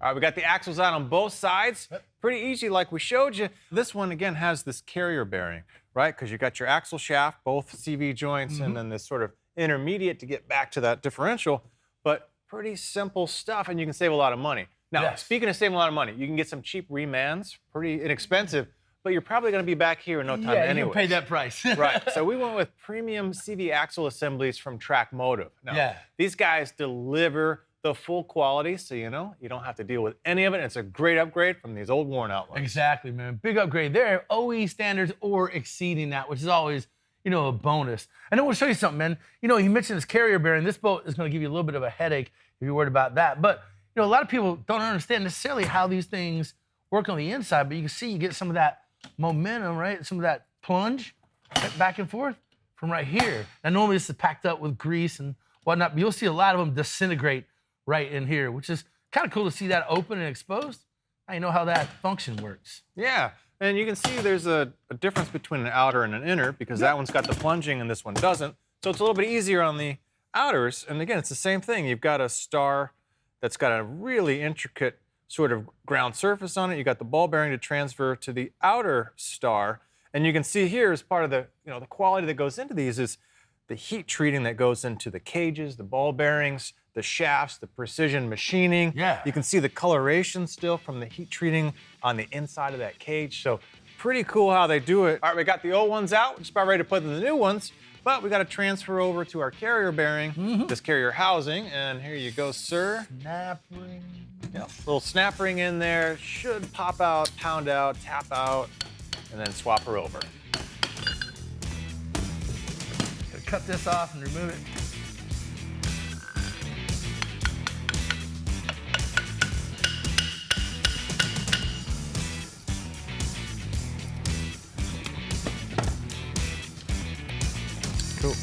All right, we got the axles out on both sides. Yep. Pretty easy like we showed you. This one, again, has this carrier bearing, right? Because you got your axle shaft, both CV joints, and then this sort of intermediate to get back to that differential. But pretty simple stuff, and you can save a lot of money. Now, speaking of saving a lot of money, you can get some cheap remans, pretty inexpensive, but you're probably going to be back here in no time anyway. Yeah, you pay that price. Right. So we went with premium CV axle assemblies from Trakmotive. Now, these guys deliver the full quality, so you don't have to deal with any of it. It's a great upgrade from these old worn-out ones. Exactly, man. Big upgrade there. OE standards or exceeding that, which is always, a bonus. And then we'll show you something, man. You mentioned this carrier bearing. This boat is going to give you a little bit of a headache if you're worried about that. But, a lot of people don't understand necessarily how these things work on the inside, but you can see you get some of that momentum, right? Some of that plunge right back and forth from right here. Now, normally this is packed up with grease and whatnot, but you'll see a lot of them disintegrate right in here, which is kind of cool to see that open and exposed. Now you know how that function works. Yeah, and you can see there's a difference between an outer and an inner because that one's got the plunging and this one doesn't. So it's a little bit easier on the outers. And again, it's the same thing. You've got a star that's got a really intricate sort of ground surface on it. You got the ball bearing to transfer to the outer star. And you can see here as part of the, the quality that goes into these is the heat treating that goes into the cages, the ball bearings, the shafts, the precision machining. Yeah. You can see the coloration still from the heat treating on the inside of that cage. So pretty cool how they do it. All right, we got the old ones out. We're just about ready to put in the new ones, but we got to transfer over to our carrier bearing, this carrier housing. And here you go, sir. Snap ring. Yep. Little snap ring in there. Should pop out, pound out, tap out, and then swap her over. Gotta cut this off and remove it. Cool.